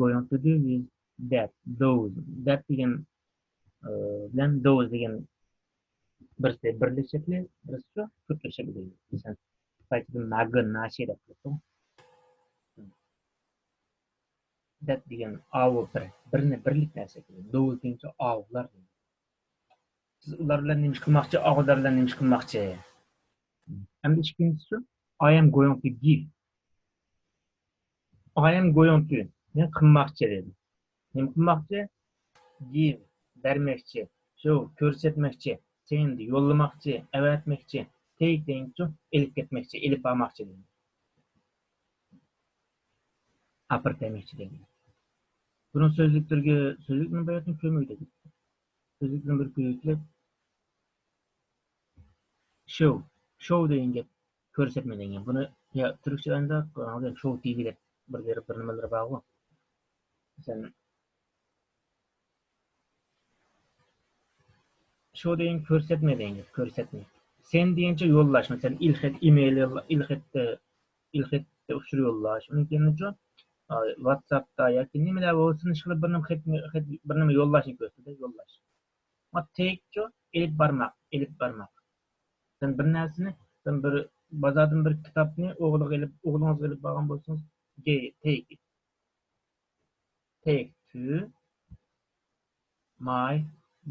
going to do with that, those, that degan bilan those degan birisi birlik shakli, birisi ko'plik shakli. Masalan, paytida nagin, nashi deb turibdi. That degan avu birini birlik narsa keladi. Those degancha avlar. Siz ular bilan nima qilmoqchi, og'izlar bilan nima qilmoqchi? Endi ikkinchisi I am going to give. I am going to. Men qilmoqchi dedim. Nima qilmoqchi? Give, bermoqchi, show, ko'rsatmoqchi, send, yo'llamoqchi, avatmoqchi, take degancha elib ketmoqchi, elib bormoqchi dedim. Apirtmoqchi dedim. Buni so'zlikni bayotni ko'muydi. So'zlikni bir ko'yiklab show degan gap ko'rsatma degan. Buni ya turkchada show TV deb bir nimalar bor-ku. Masalan, show degan ko'rsatma degan, ko'rsatma. Send degancha yo'llash, masalan, ilxet email ilxetda uchur yo'llash. Uning keyin WhatsAppda yoki nimalar bo'lsin, ishqilib bir nima yo'llashni ko'rsatadi, yo'llash. Take elib barmoq. Sen bir narsani, sen bir bozordan bir kitobni o'g'lingizga elib borgan bo'lsangiz, take to my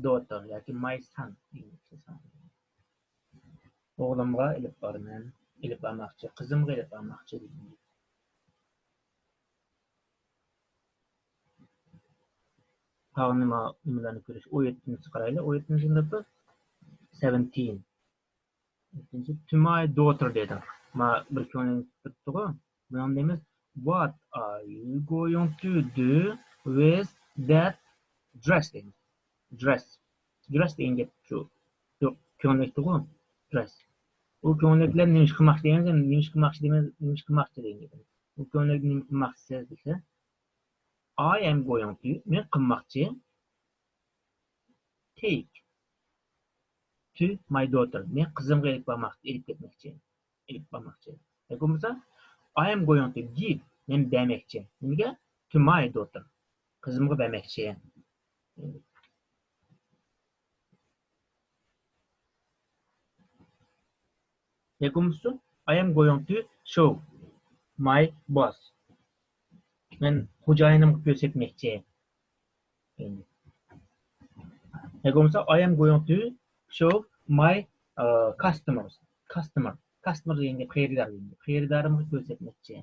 daughter yoki my son. O'g'limga elib boraman, elib bormoqchi, qizimga elib bormoqchi degan. Nimalarni ko'rish, 17-ni qaraylik, 17-ni 17. To my daughter dedim. Ma bir ko'nglim tutdi-ku. Buni deymiz, what are you going to do with that dress deymiz. Dress degan gap shu. Ko'nglikdi-ku, dress. U ko'ngliklar nima ish qilmoqchi degan, nima ish qilmoqchi degan gap. U ko'nglik nima qilmoqchi desa, I am going to, men qilmoqchi, take to my daughter. Men qizimga elib ketmoqchi. Bo'lmasa, I am going to give. Men bermoqchi. Nimaga? To my daughter. Qizimga bermoqchi. Bo'lmasa, I am going to show my boss. Men xo'jayinimga ko'rsatmoqchi. Bo'lmasa, I am going to show my customers. Customer degan gap xaridorlarga ko'rsatmoqchi.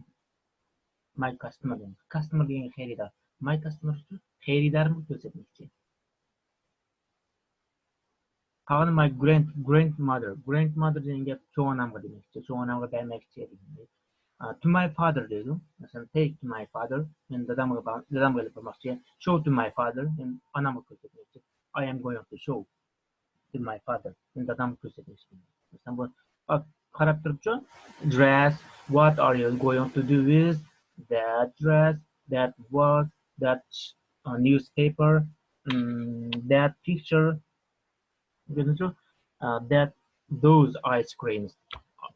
My customer degan xaridor. My customer xaridorlarga ko'rsatmoqchi. Qani my grandmother degan gap cho'g'anamga demoqchi. Cho'g'anamga bermoqchi degan. To my father deydi. Masalan, take to my father. Men dadamga ilib bormoqchi. Show to my father. Men onamga ko'rsatmoqchi. I am going to show to my father. Men dadamga ko'rsatmoqchi. Masalan, bu qarab turibchi. Dress. What are you going to do with that dress? That work? That newspaper? That picture? That those ice creams.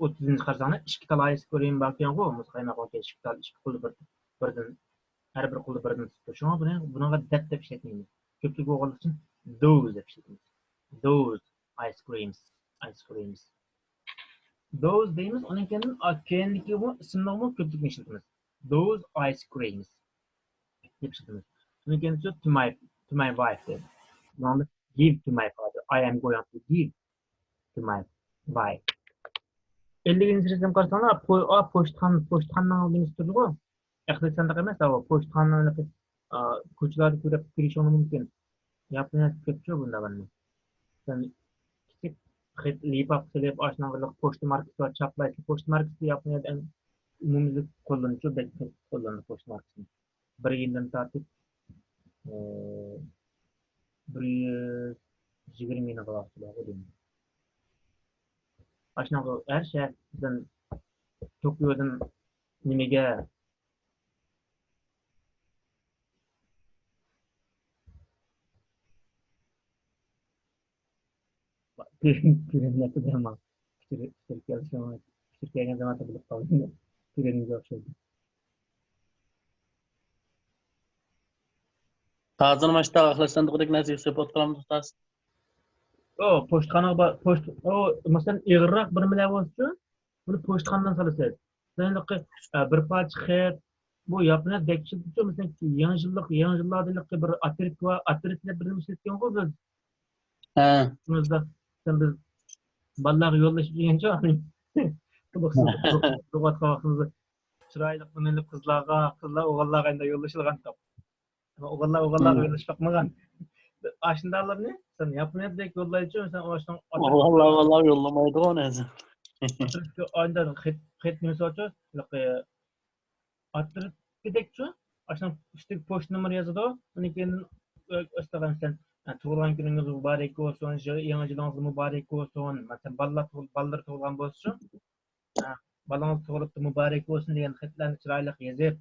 30-ni qarasanglar, 2 tal ice cream bor ekan-ku, muzqaymoq yoki 2 tal, 2 qo'lda birdan, har bir qo'lda birdan tutib. Shunga bunaqa that deb ishlatmaymiz. Ko'plik o'g'il uchun those deb ishlatamiz. Those ice creams. Those deymiz, uning keyindiki bu ismni ko'plikni ishlatamiz. Those ice creams deb ishlatamiz. Uning keyin to my wife deb. Buni give to my father. I am going to give to my wife. 50-ni sirasam qarasanglar, pochtxonaning oldingiz turdi-ku. Ixtisosda emas, pochtxonaning ko'chalarni ko'rib kirishi mumkin. Yaponiyada ko'pchi bunda bunda. Sen kichik xit lipaq qilib oshnog'liq pochta markasi va chaplaychi pochta markasi Yaponiyada umumiy qo'llanuvchi qo'llanadi pochta markasini. 1 yildan tortib 120 ming qiladi. Ashnaqa her shahardan Tokiodan nimaga ko'rinadi ham Turkiyaga zaman bilib qoldim. Ko'ringa o'xshaydi. Hazır maçta aklaşlandıqdek narsa support qilamiz ustaz. O poçtxanaga masalan ig'irroq bir bilan bo'lsa, buni poçtxanadan solasaz. Sanliqi bir parcha xat bu yapına dekşildi mesela yangi yillardaki bir atritlar bir ishlatgan qo'y biz. Ha. Bizda sen biz ballarga yo'llashib yurgancha qiziqsiz lug'at qavaqimizni chiroyli qilib qizlar o'g'illarga endi yo'llashilgan top. O'g'illarga yo'llashib boqmagan. Aşındalarını sen Yaponiyadaki yollayıcı sen o aşın Vallahi yollamaydı o neyse. Atrik'te ayında xet nimesi açıyor. Atrik'te dekçu aşın işte post numara yazıdı. Onu kendin östeğen sen tuğulan gününüz mübarek olsun, yanı yılınız mübarek olsun. Mesela ballar tuğulan bolsun. Balanız tuğulup da mübarek olsun diyen xetlerini çıraylık yazıp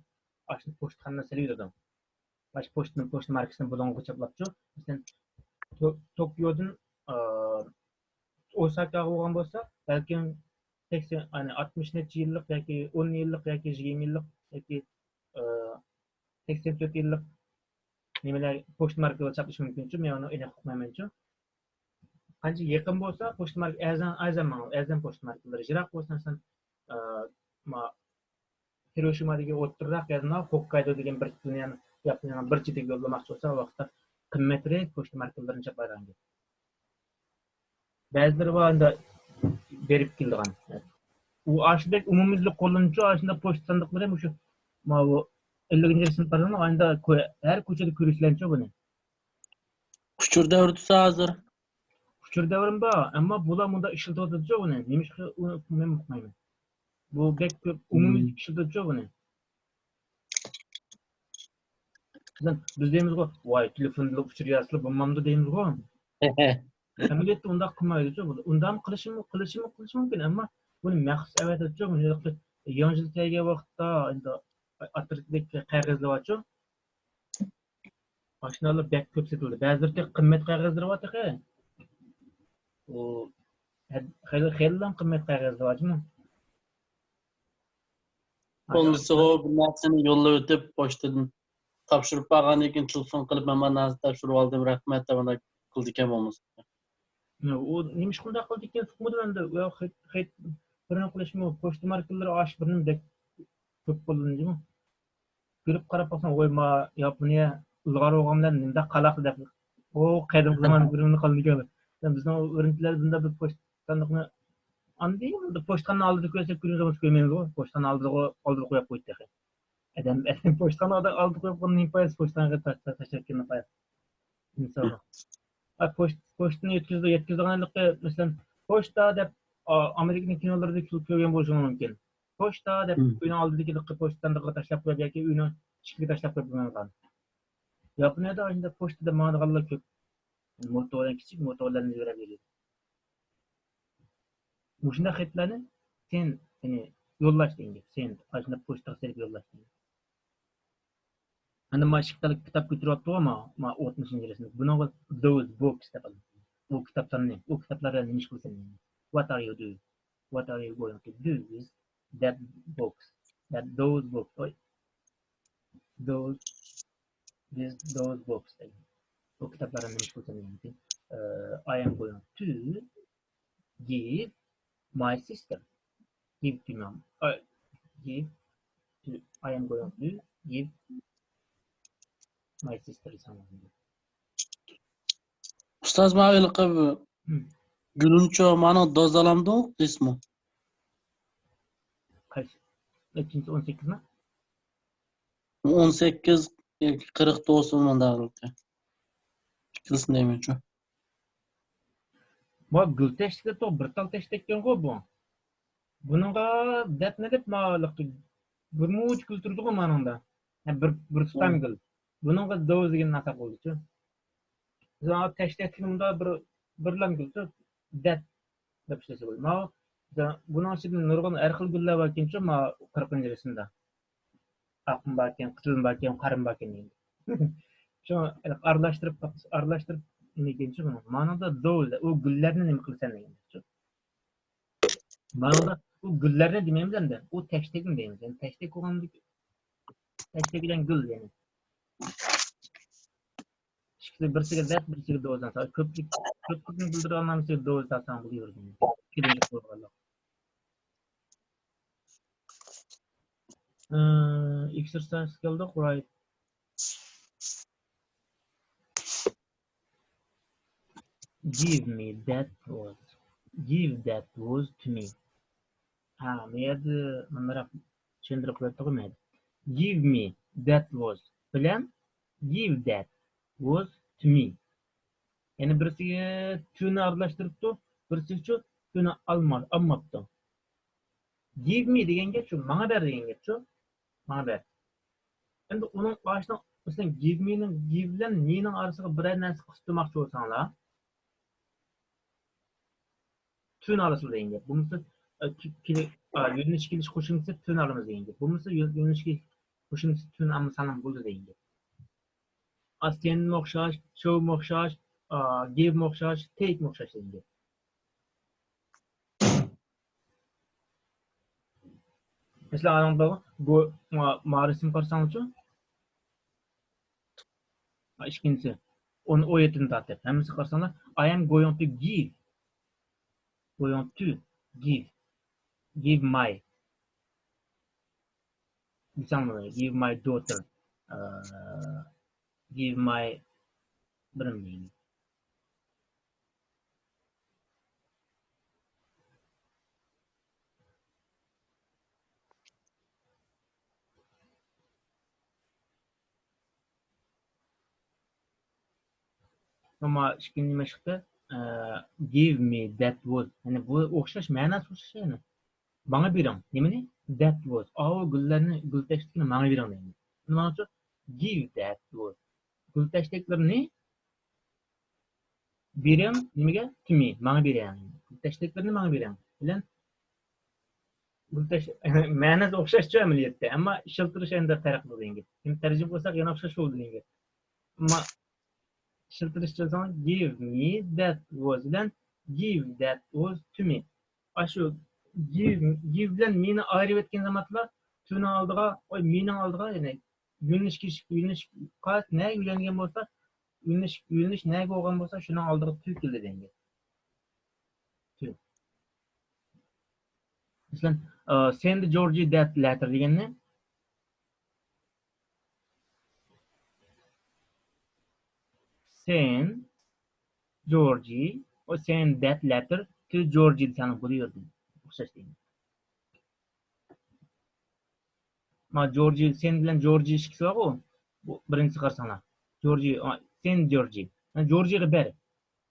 aşın postxanına seliyordu. Baş post markasını bulungu çaplapçı. Sen Tokyo'dan Osaka'ga olgan bolsa, balkim 80 hani 60 neçe yıllık yoki 10 yıllık yoki 20 yıllık yoki 84 yıllık nimeler post markalar çapışı mümkün. Men onu ene uqmaymançı. Qancha yaqin bolsa post marka azan post markaları jiroq bolsa sen ma Hiroshima'dagi o'ttirroq yazma Hokkaido degan bir dunyoni Yaponiyaning bir chetiga yo'llamoqchi bo'lsa, o vaqtda qimmatroq post markalarini chapagan. Ba'zilari var da berip kelgan. U aşıdaki umumizlik kullanıcı aslında post sandıkları hem şu ma bu 50. sınıflardan aynı her koçada körüslençe bunu. Uçur davrısı hazır. Uçur devrim ba ama bula bunda işiltiyordu bunu. Neymiş ki men uqmayman. Bu bek umumizlik işiltiyordu bunu. Biz deymiz go, vay telefonda uçur yazılı bulmamda deymiz go. Ameliyat onda qilmaydi bu. Undan qilishi mumkin, ammo buni maxsus avatadi buni yangilik vaqtda endi atrikdek qog'ozlar mashinalar bek ko'p sotildi. Ba'zilari qimmat qog'ozlar bor. U xeylan qimmat qog'ozlar bormi? Onlusu o bir narsani yo'lla o'tib pochtadan topshirib olgandan keyin telefon qilib men narsa topshirib oldim rahmat deb unda qildi ekan bo'lmasa. U nima ish qildi ekan hukumat endi birini qilishmi pochta markalari osh birini deb ko'p bo'ldimi? Ko'rib qarab baxsan o'yma Yaponiya ilg'or o'g'amlar nimda qalaqdi deb o qadimgi zamon birini qildigan. Bizning o'rinchilar bunda bir pochta sandiqni andi pochtani oldida ko'rsak ko'ramiz ko'rmaymiz o pochtani oldida qo'yib qo'ydi. Adam pochtani oldida qo'yib qo'yning payas pochtani tashlab payas. Inson. Pochtani yetkazganlikda masalan pochta deb Amerikaning kinolarida ko'rgan bo'lishi mumkin. Pochta deb uyni oldidagi pochtani tashlab qo'yib yoki uyni ichiga tashlab qo'yib qo'ygan. Yaponiyada endi pochtada ma'nolar ko'p. Motorlar kichik motorlarni beradi. Mushunda xatlarni sen yo'llash deydi. Sen ashna pochta qilib yo'llash deydi. Ana mashqalik kitob ko'chiryapti ma 60-yilda. Buni those books deb atadi. Bu kitoblarni, u kitoblarni nima ish qilsan? What are you doing? What are you going to do with that books? Those books. Those books. Bu kitoblarni nima ish qilsan? I am going to give my sister. Give to mom. I am going to give my sister something. Ustoz ma'lum qilib guluncho ma'no dozalamdi qismi. Qaysi? 18 mi? 18 49 mındaqlıqda. Fikirsin deymençi. Bu gül teşkil to bir tal teşkilken go bu. Bununla dep ne dep ma'lıq bir muç kültürdü go manında. Bir tutam gül. Bununla doz degan narsa bo'ldi-chi. Biz teşkilkimda bir lan gültü dep dep işlese bo'ldi. Ma bunun içinde nurg'un har xil gullar bor ekanchi, ma 40-yilda. Aqım barken, qizil barken, qarim barken deydi. Şu aralashtirib negenchi buni. Ma'noda do'l, u gullarni nima qilsan deganchi. Ma'noda u gullarni demaymiz endi, u tashdagini deymiz. Yani tashdek bo'lgandek tashdagdan gul yani. birisiga that, birisiga those'dan sonra köpçülükni bildiren namsiga those tasan buluyoruz. Birinci kurallar. Exercise geldik, right? Give me that was. Give that was to me. Ha, meydi manlara çendirip koyduğum meydi. Give me that was. Bilen give that was to me. Yani birisiga tuni aralashtiribdi, birisi şu tuni almabdi. Give me degan gap şu, manga ber degan gap şu. Manga ber. Endi uning boshida masalan give me'ning give bilan me'ning orasiga biror narsa qistirmoqchi bo'lsanglar, tuni olasizlar degan gap. Bo'lmasa yo'linish kelish qo'shimchasi tuni olamiz degan gap. Bo'lmasa yo'linish kelish qo'shimchasi tuni olmasalam bo'ldi degan gap. Send o'xshash, show o'xshash, give o'xshash, take o'xshash degan gap. Mesela adamda bu mağarasını karşılamışı. İkincisi, onu o yetini tartıp. Hemisi karşılamışı. I am going to give. Going to give. Give my. Mesela give my daughter. Give my bilmiyorum. Ama ikinci meşgulde give me that was. Yani bu okşaş, manası okşaş yani. Bana birin. Nemini? That was. O güllerini, gülteştikini bana birin yani. Bana çok give that was. Gülteştikleri ne? Birin, nemige? To me. Bana birin yani. Gülteştiklerini bana birin. Bilen gülteş, manası okşaşçı ameliyette. Ama şıltırış ender taraflı deyin gibi. Şimdi tercih olsak yana okşaş oldu deyin gibi. Ama şıltırışçı zaman give me that was. Bilen give that was to me. Aşı give bilen me'ni ayırıp etken zamanlar tüni aldığa, o me'nin aldığa yani yöneliş kaç ne yülengen bolsa yöneliş ne bolgan bolsa şunu aldığı tü keldi deyin. Tü. Mesela send Georgie that letter degan ne? Send Georgie or send that letter to Georgie sana buluyordu. Okşaş deyin. Ma Georgie sen bilen Georgie ilişkisi var o. Bu birinci karşısına. Georgie sen Georgie. Georgie'ye ber.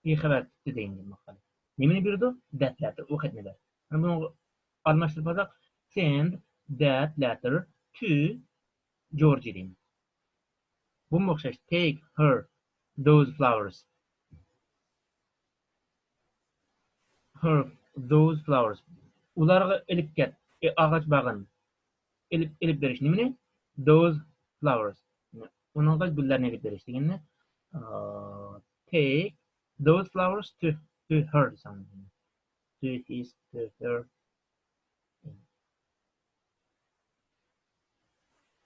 İyi haber deyin makale. Nemini birdi? That letter. O ketme ber. Bunu almıştırmasak send that letter to Georgie deyin. Bu mu okşaş? Take her those flowers. Her those flowers. Ularga elip ket. Ağaç bağın. Elip beriş nemini? Those flowers. Onun da güllerine elip beriş degenine. Take those flowers to her. To his, to her.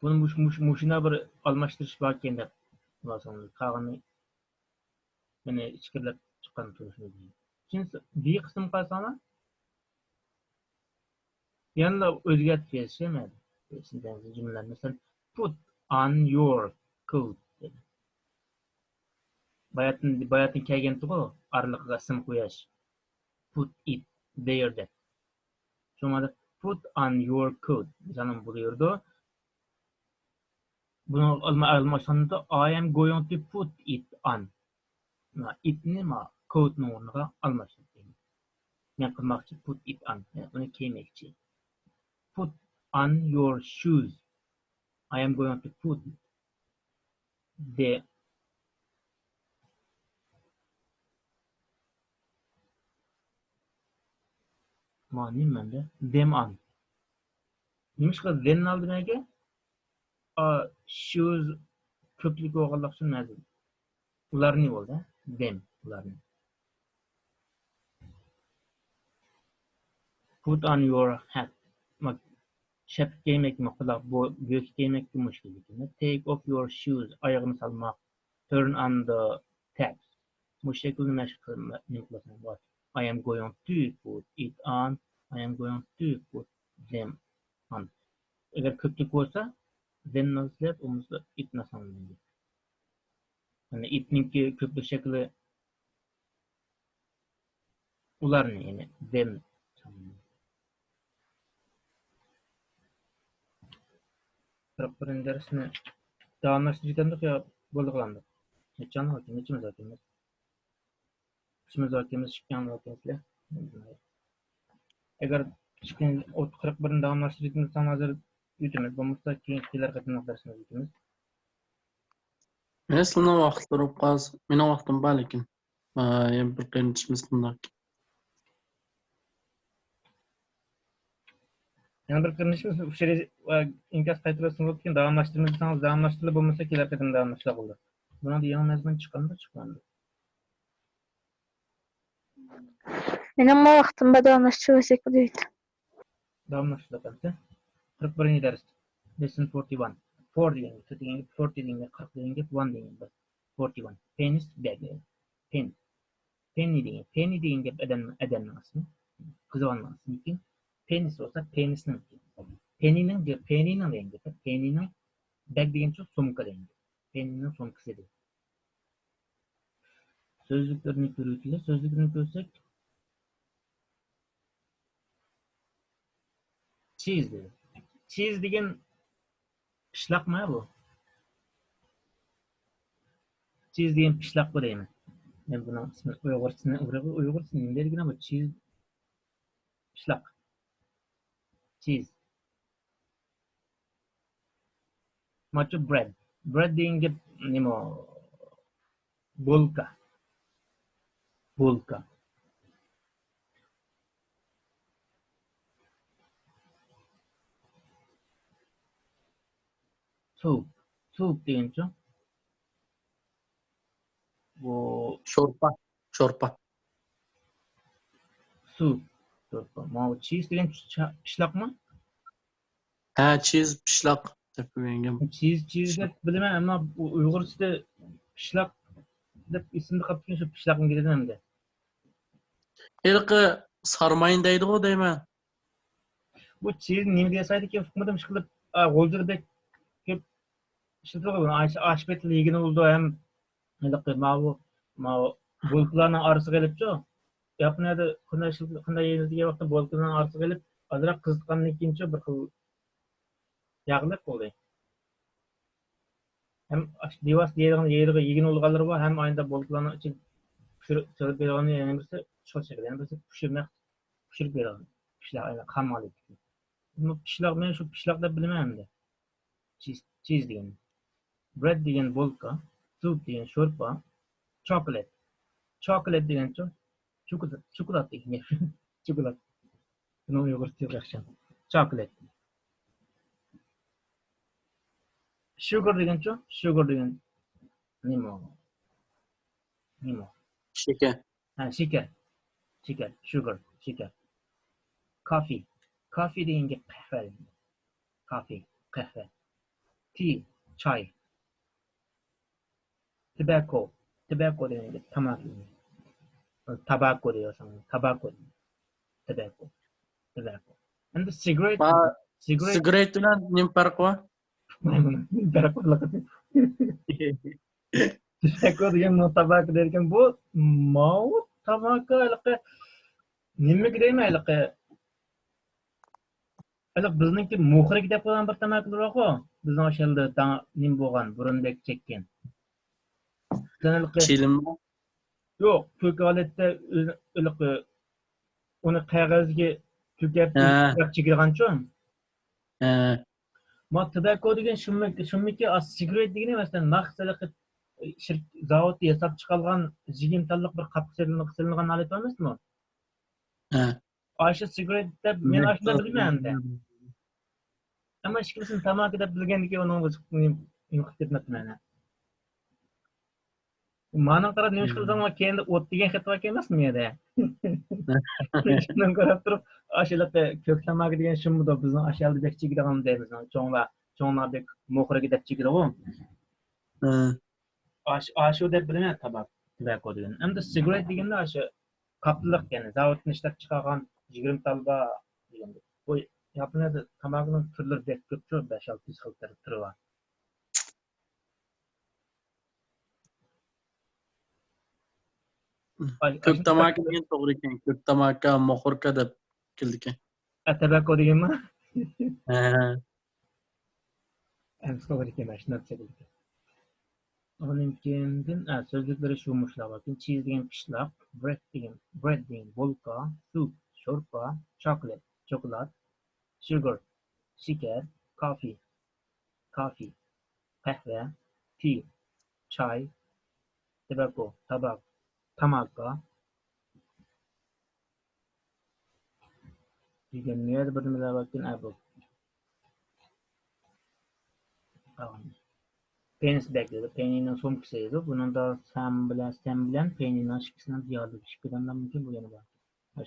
Bunun muşuna bir almashtirish var ekan deb bilasizmi. Qag'ini meni ichkirlab chiqqan turishni. Ikkinchisi B qism qilsanglar yana o'zgartirish yozishmaydi. Shunday jumlalar masalan put on your coat. Bayatın kelgan tuğu araliqqa ism qo'yish. Put it there deb. Shomada put on your coat. Masalan bu yerda bunu almasanda I am going to put it on. Itni coat'ni o'rniga almashtirdim. Men qilmoqchi put it on. Uni kiymoqchi. Put on your shoes. I am going to put the them on. Nimishqa then aldim aka? Shoes ko'plik o'g'irlab sunmadi. Ular ne bo'ldi? Them ularni. Put on your hat. Shap kiymek maqlaq bu gök kiymek mushkul ekan. Take off your shoes. Oyog'ini salmoq. Turn on the Tabs. Bu şekilde meşgul qilmasam bor. I am going to put it on. I am going to put them on. Eğer köpük olsa them nasıl olmasa it nasıl olmalı. Yani itninki köpük şekli ular ne yani them. Birinci dersini davamlaştırdık ya bolğandık. Neçen vakit, neçimiz vakitimiz? İçimiz vakitimiz çıkan vakitler. Eğer çıkan 41'in davamlaştırdık hazır yutimiz. Bu mutlaka keyinkiler katılmak dersiniz yutimiz. Aslında vaqtlar qaz. Mening vaqtim bor lekin. Yani bir qiyinchimiz bunday. Yani bir kırmışımız bu şey inkaz kayıtlasını olurken davamlaştırmışsanız davamlaştırılı bulmasa kiler kadın davamlaştırılı olur. Buna da yan mezmen çıkandı. Benim o vaktimde davamlaştırılacak bu değil. Davamlaştırılı kanıtı. 41. ders. Lesson 41. 4 diyenge, 40 diyenge, 40 diyenge, 40 diyenge, 1 diyenge. 41. Penis, bag. Pen. Penny diyenge. Penny diyenge edenmin asını. Kızıvanın asını için. Penis olsa penisinin. Penny'nin rengi. Penny'nin bag deyen çok somka rengi. Penny'nin somkası değil. Sözlüklerini görüntüle. Sözlüklerini görsek cheese diyor. Cheese degen pişlak mı bu? Cheese degen pişlak mı deymi? Ben buna Uygursunu dergin ama cheese pişlak. Cheese. Maçı bread. Bread degen nemo bulka. Bulka. Soup. Soup degen çok. Bu Şorpa. soup. Ma cheese degen pişlak mı? Ha, cheese pişlaq deb ko'ygan. Cheese deb bilaman, ammo Uyg'ursida pishloq deb ismni qolib shu pishloqni keladi hamda. Ilqi sarmayın deydi-ku deyman. Bu cheese nimaga yasaydi ekan hukmadim ish qilib g'o'ldirdek kelib ishlatib qo'ygan. Ashbetli yegini bo'ldi ham ilqi ma bo'lklarni orasiga ilibchi. Yaponiyada qanday yeyiladigan vaqtda bo'lklarni orasiga ilib ozroq qiziqqandan keyinchi bir xil yağlı oldu. Hem divas yegin olganlar var, hem aynı boluklarını için pişirip verilen yani birisi çok şekilde, yani birisi pişirip verilen. Pişler aynı kamalı. Bu pişler ben şu pişler de bilmem de. Cheese diyen, bread diyen bolka, soup diyen şorpa, chocolate. Chocolate diyen çikolata diyen. Çikolata. Bunu yoğurt yakışan. Chocolate. Sugar degen çok, sugar degen nima? Şeker. Ha, şeker, sugar, şeker. Coffee degen kahve. Coffee, kahve. Tea, çay. Tobacco degen tamak. Tobacco diyorsan, tobacco. And the cigarette. Sigaret bilan nim farqi bor? Tobacco degan tabak derken bu mau tabaka nimaga deymayliqi bizniki muhrik deb qo'ygan bir tamakliroq-ku. Bizni o'shalda nim bo'lgan, burundek chekkan. Chilimmi? Yo'q, ko'kalatda uni qog'ozga to'kib chekirganchu. Ma tobacco degan shumiki sigaret degan emasdan maqsadli zavod yasab chiqargan jigintalliq bir qapqa silingan alat emasmi? Aşı sigaret deb men aşında bilmayman-da. Ammo hech kimsin tamaki deb bilganiki uni yo'q ketmabdi mana. Ma'no qarab nima ish qilsam keyin o't degan xat bor emasmi menda? Shundan qarab turib ashulaqa ko'k tamaki degan shumda bizni ashalda deb chekirgan deymiz. Cho'nglardek mo'xriga deb chekiradi. Ashu deb bilmayman tabak. tobacco degan. Endi cigarette deganda o'sha qatliq, ya'ni zavoddan ishlab chiqargan 20 talba deganda. Bu Yaponiyada tamoqning turlari deb ko'p, 5-6 xil turi bor. Ko'k tamaki degan to'g'ri ekan. Ko'k tamaki, moxorka deb keldi ekan. Tobacco deganmi? Ha. Endi to'g'ri ekan, mana shunday chekildi. Onun kendin sözlükleri şuymuşlar bakın. Cheese degan pishloq, bread degan bulka, soup, sho'rpa, chocolate, chokolat, sugar, shakar, coffee, qahva, tea, choy, tobacco, tabak, tamaka degan niyat bir nima bakın bu. Penis bag dedi. Peninin sumkası dedi. Bunun da sen bilen peninin şıkkısından diyalı şıkkıdan mümkün bu yana var.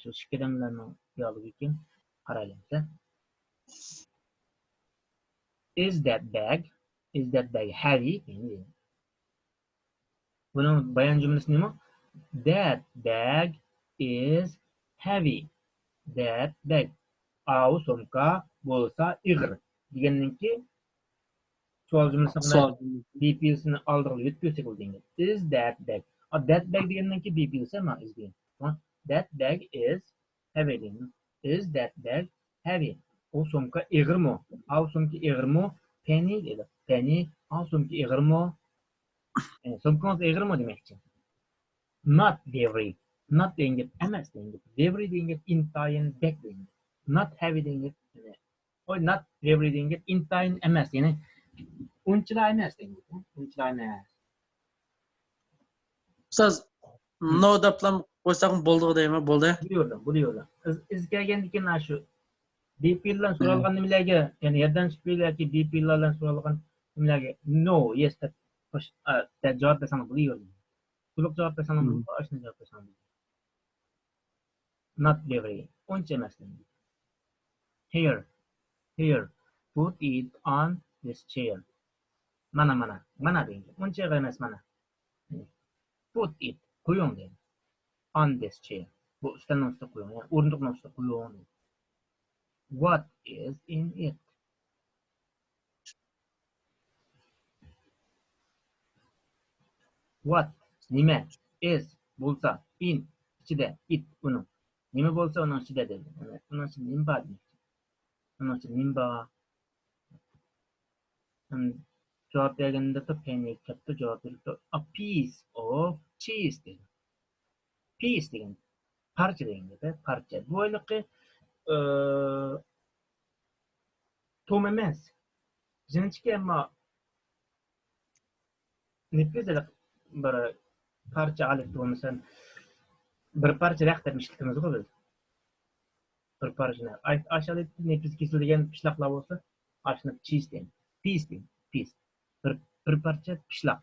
Şu şıkkıdanlarının diyalı için qaraylamsa. Is that bag heavy? Bunun bayan cümlesi ne mi? That bag is heavy. That bag. Au sumka bolsa igr. Deganninki sual cümlesi Sual. BP'sini aldırılı yetkiyorsak ol dengi. Is that bag? That bag deganninki BP'si ama is deyin. That bag is heavy deyin. Is that bag heavy? O sumka igr mu? Au sumka igr mu? Penny dedi. Penny. Au sumka igr mu? Sumkanız igr mu demekçi. Not very. Not deyinge emas deyinge. Very deyinge intayin bag deyinge. Not heavy deyinge. O not very deyinge intayin emas. Yani unchilar emas deyinge. Unchilar emas. Siz no deplam qo'ysam bo'ldi deymi? Bo'ldi. Biliyorum. Iz kelgandikin shu DP'dan so'ralgan nimalarga, ya'ni yerdan chiqib DP'lardan so'ralgan nimalarga no, yes deb javob bersam biliyorum. To'liq javob bersam ashuna javob bersam. Not very. Uncha emas deyinge. Here. Put it on this chair. Mana deyinge. Uncha emas mana. Put it. Qo'ying deyinge. On this chair. Bu ustalning ustida qo'ying. Yani o'rindiqning ustida qo'ying. What is in it? What nima is bo'lsa in ichida it uni. Nima bo'lsa uning ichida dedi. Uning ichida nima bor? Uning ichida nima bor? Javob berganda penny katta javob berdi. A piece of cheese dedi. Piece degan parcha deganda parcha. Bu o'yliqi tom emas. Jinchga ammo nipizlar bir parcha olib bo'lmasan bir parcha raqt deb ishlatamiz ku biz. Bir parchani aşağıda nepiz kesilgan pishloqlar bo'lsa, ashuni cheese deymiz. Piece deymiz. Piece. Bir parcha pishloq.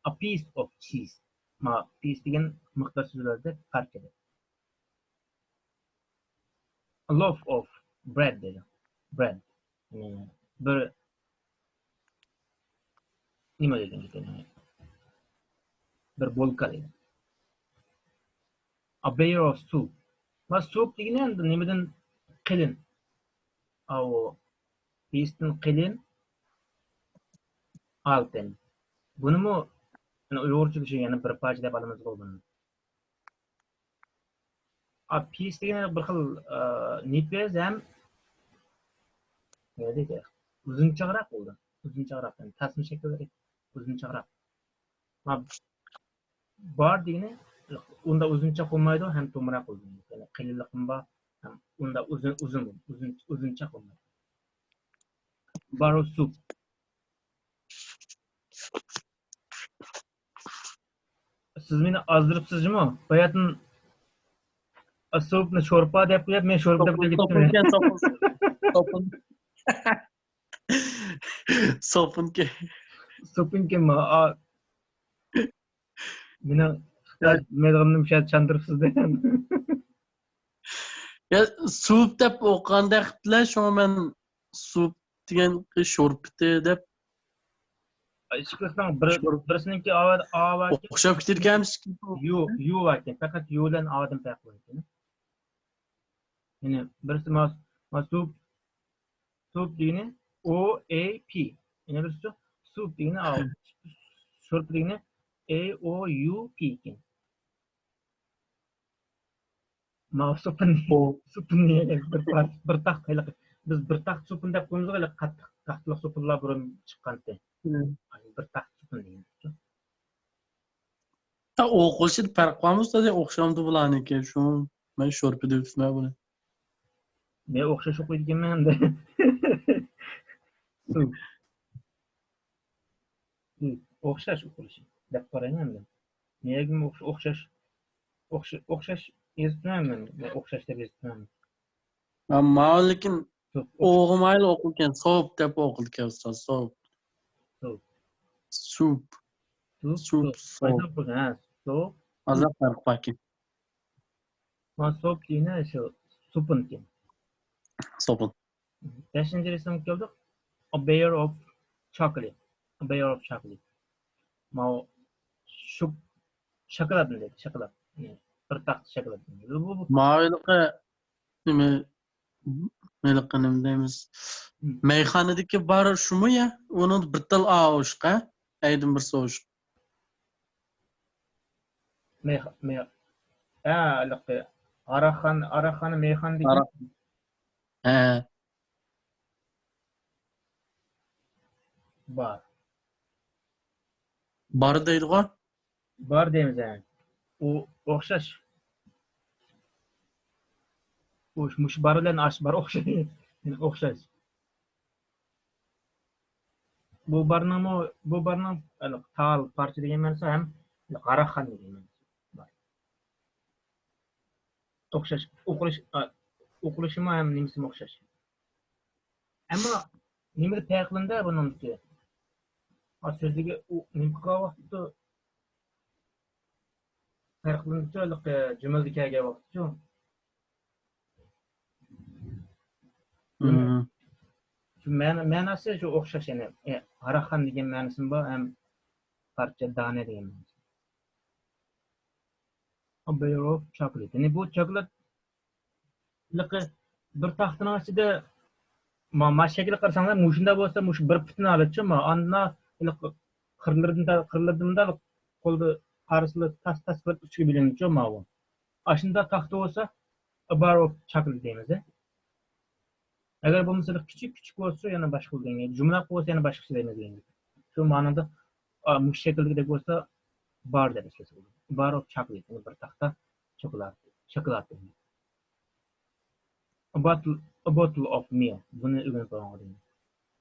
A piece of cheese. Ma piece degan miqdor so'zlarda parcha deydi. A loaf of bread dedi. Bread. Bir nima degan ekan? Bir bolka dedi. A bear of soup. Ma soup degani endi nimadan qilin. Au piece'dan qilin oltin. Bunimi uyg'urcha shu yana bir parcha deb olamiz buni. A piece degani bir xil nipez ham nima deydi? Uzunchoqroq bo'ldi. Uzunchoqroq, tasma shaklida uzunchoqroq. Ma bar degani unda uzuncha qo'ymaydi, ham to'mroq bo'ldi. Ya'ni qilinliqim bor, ham unda uzuncha qo'ymaydi. Bar of soup. Siz meni ozdiribsizmi? Bayatın so'pni sho'rpa deb qo'yib, men sho'rpa deb ketdim. Sopinki. So'pinkimi? Meni medg'imni chandırıpsız degan. Ya soup deb o'qiganda qildilar, shunga men soup degan sho'rpiti deb Ishqilsang birisiniki avad O'xshab ketirganmiz. yu ekan. Faqat yu bilan avaddan farq bor ekan. Ya'ni birisi soup degani O A P. Ya'ni birisi soup degani short degani A O U P ekan. Supun bir taxt qiliq. Biz bir taxt supun deb qo'yamiz qiliq qattiq supunlar burun chiqqanda. Bir taxt supun degan. O'qilishib farq qilamiz da o'xshamdi bularniki. Shu men sho'rpi deb tushunman buni. Men o'xshash o'qiydiganman-da. O'xshash o'qilishi deb qarayman. Nega o'xshash eshitmayman. O'xshash deb eshitmayman. Ammo lekin o'g'mayli o'qilgan so'p deb o'qilgan ustoz. So'p. Soup. Azab farq baki. So'p degani shu supun ekan. Sopun. Beshinchi resim keldik. A bear of chocolate. Ma shokolad dedi, shokolad. Bir taxt shokolad. Bu Maviliqi nima deymiz? Meyxonadagi bar shumi ya? Uni bir tal oshqa, aydin bir so'sh. Araxan meyxon degan. He. Bar deydi-ku. Bar deymiz yani. O o'xshash. Mush bar bilan ash bar o'xshash. Bu barning tal parcha degan narsa ham araxan degan narsa. O'xshash, o'qilishimi ham nimasi o'xshash. Ammo nimaga farqlanda buningki? So'zligi nimqa vaqtda farqlancha jumladagi vaqtcha. Ma'nosi shu o'xshash yana. Araxan degan ma'nosi bor, ham parcha dona degan ma'nosi. A bear of chocolate. Yani bu chokolad bir taxtning ichida mashakil qarasanglar mushunda bo'lsa mush bir putni oladi-chi, anda qirlirdimda qo'lda qarisli tas qilib uchiga bilinchi bu. Ashunda taxta bo'lsa a bar of chocolate deymiz. Agar bu misol kichik bo'lsa yana boshqa bo'lgan, jumla bo'lsa yana boshqacha deymiz endi. Shu ma'noda mush shaklda bo'lsa bar deb eslasa. Bar of chocolate, bir taxta shokolad. A bottle of milk. Buni o'rganib qo'ygan.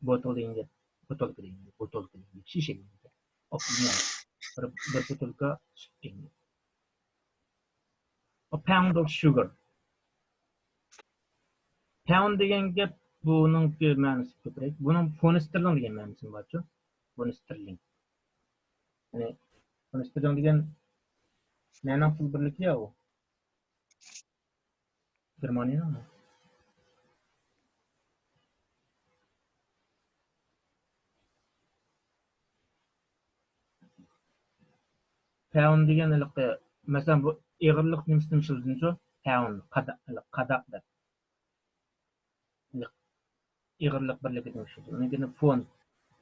Bottle deyince botolka deyince şişe deyince. Of milk. Bir botolka süt deyince. A pound of sugar. Pound degan gap bunun ma'nosi ko'proq. Bunun foni sterling degan ma'nosi bor-ku. Foni sterling. Ya'ni foni sterling degan ma'no pul birligi ya u. Germaniyada. Pound degan masalan bu eg'irlik nimasidan ishladinchi? Pound qadaq deb. Eg'irlik birligidan ishladinchi. Undan fon,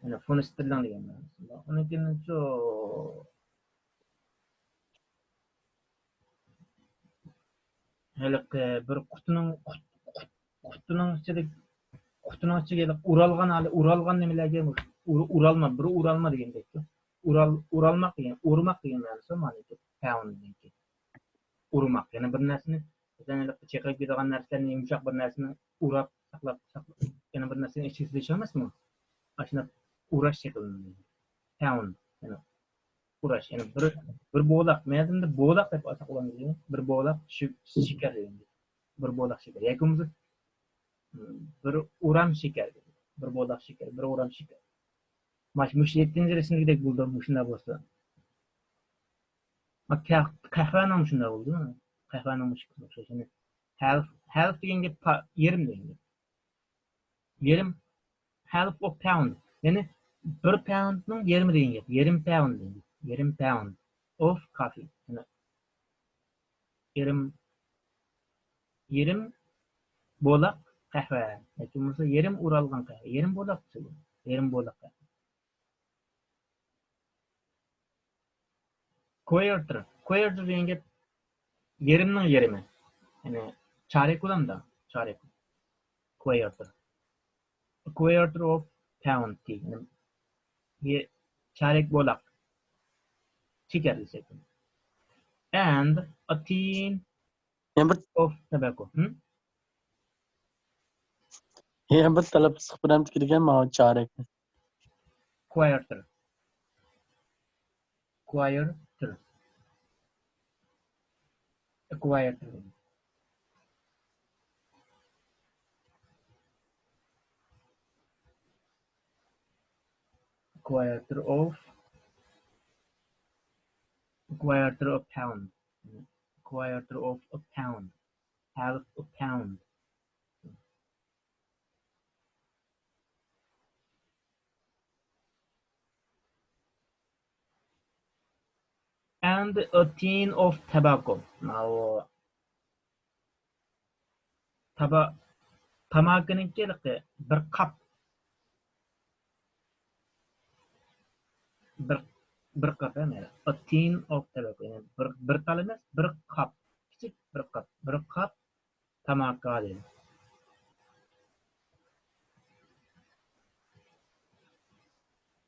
ya'ni fon sterling degan ma'nosi bor. Undan shu bir qutining ichiga uralgan nimalarga uralma degan gap. Uralmaq degan, urmaq degan ma'nosi ma'nosi pound degan. Urmaq, ya'ni bir narsani masalan cheqib ketadigan narsalarni yumshoq bir narsani urab saqlab, ya'ni bir narsani ichiga silish emasmi? Ashuna urash shaklida. Pound, ya'ni urash, ya'ni bir bo'laq, ma'noda bo'laq deb saqlangan, bir bo'laq shakar degan. Bir bo'laq shakar. Yakunimiz bir uram shakar. Bir bo'laq shakar, bir uram shakar. Mush 7-chi resimdagidek bo'ldi, shunday bo'lsa. Qahvaning shunday bo'ldimi? Qahvaning mushkil o'xshash. Yani half deganga yerim degan. Yerim half of pound. Yani 1 pound'ның 20 degan gap. Yarim pound degan. Yarim pound of coffee. Yani yarim bolaq qahva. Yoki bo'lmasa yarim uralgan qahva. Yarim bolaq desa. Yarim bolaq qahva. Quarter. Quarter degan gap yarimning yarimi. Yani çarek ulan da. Çarek. Quarter. A quarter of pound tea. Yani bir çarek bolaq. Chicken desek. And a tin Yana bir of tobacco. yana bir talab siqib bilan tikilgan mana charek. Quarter. Quarter. A quarter. Quarter of pound. Quarter of a pound. Half a pound. And a tin of tobacco. Now, tamakininki bir qap. Bir qap emas. A tin of tobacco. Yani bir tal emas, bir qap. Kichik bir qap. Bir qap tamaki deydi.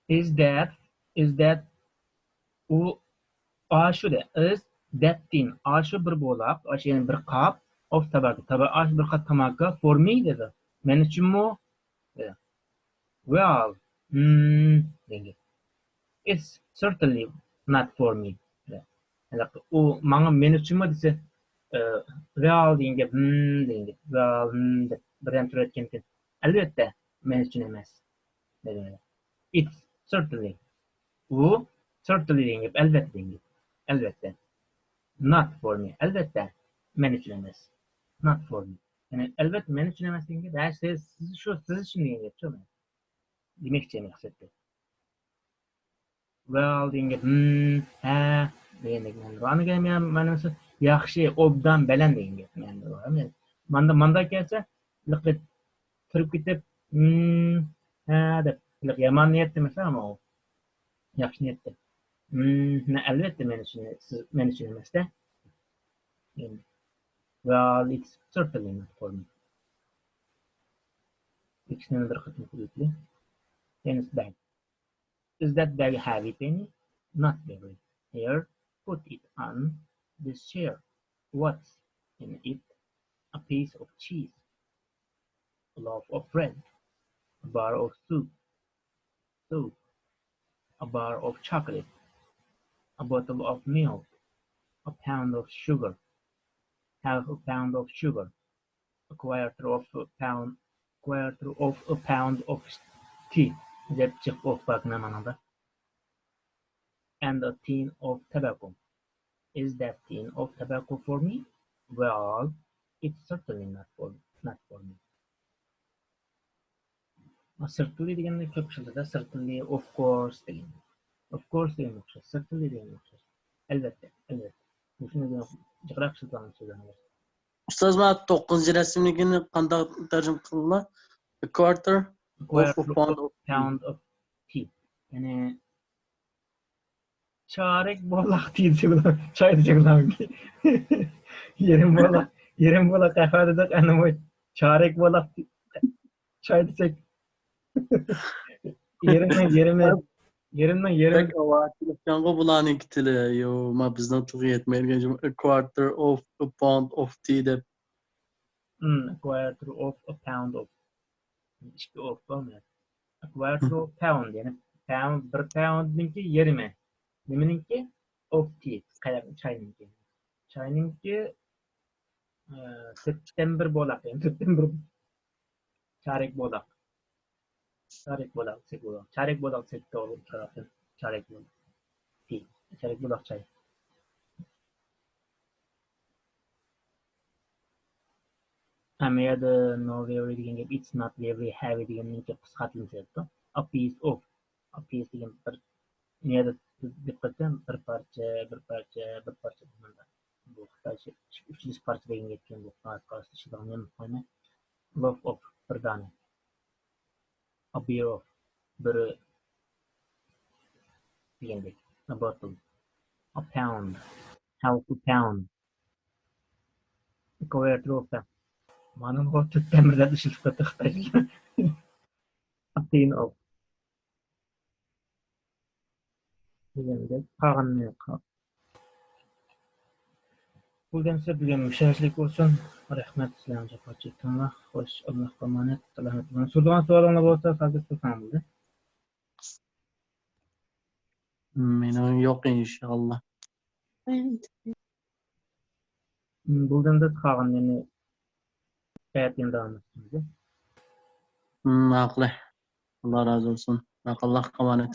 Is that u aşı da is that tin aşı bir bolaq, aşı yani bir qap of tobacco. Aşı bir qap tamaki for me dedi. Men üçün mü? Dedi. Well, dedi. It's certainly not for me. Yani o bana men üçün mü dese well deyin gap deyin gap. Well, dep birden türetken. Elbette men üçün emas. Dedi. It's certainly. Bu certainly deyin gap. Elbette deyin gap. Elbette. Not for me. Elbette men üçün emas. Not for me. Yani elbette men üçün emas deyin gap. Siz için deyin gap. Çok demek için maksatda. Well deyin gap. Ha degendek men. Bana gelmeyen manası yaxshi obdan bilan deyin gap. Men manda kelsa liqit turib ketib ha deb yomon niyatda emas ama o yaxshi niyatda. Elbette men üçün emas da. Well, it's certainly not for me. İkisinden bir kısmı kuvvetli. Tennis bag. Is that bag heavy, Penny? Not very. Here, put it on this chair. What's in it? A piece of cheese, a loaf of bread, a bar of soup, a bar of chocolate, a bottle of milk, a pound of sugar, half a pound of sugar, a quarter of a pound of tea. And a tin of tobacco. Is that tin of tobacco for me? Well, it's certainly not for me. Certainly degende köp şılda certainly of course degan. Of course degan o'xshash. Certainly degan o'xshash. Elbette. Shuni degan jiqraq shildan so'zlanadi. Ustoz mana 9-chi rasmligini qanday tarjima qildilar? A quarter of a pound of tea. Yani çarek bolaq tea desa choy desa bo'ladimi? Yerim bolaq qahva desak, ana bu çarek bolaq choy desak yerimdan Pek avatilashanga bularning tili yo ma bizdan to'g'ri yetmaydigan a quarter of a pound of tea deb a quarter of a pound of ikki of bo'lmaydi. A quarter of pound yani bir poundniki yarimi. Nimaninki? Of tea. Choyninki. Choyninki september bolaq yani september çarek bolaq. Çarek bolaq sektor. Çarek bolaq sektor tarafı. Çarek bolaq. Tea. Çarek bolaq choy. Amada no very degan gap it's not very heavy deganninki qisqartirilsa. A piece of Apis degan bir niyada diqqatdan bir parcha bunda. Bu Xitoycha 3 parcha degan ketgan bu qasd ishlangan qo'yma. Loaf of bir dona. A beer of bir degandek. A bottle. A pound. Half a pound. Quarter of that. Mana bu tamirda ishilib ketdi Xitoycha. A tin of degandek qag'inni Bo'lgansa bugun musharraflik bo'lsin. Rahmat sizlarga qo'shilganlar. Xo'sh, Alloh omonat, salomat bo'ling. So'rgan savolingiz bo'lsa, hozir so'rsangiz. Mening yo'q inshaalloh. Bo'lganda qag'inni hayotdan davom ettiramiz. Ma'qul. Alloh razı olsun. Alloh omonat.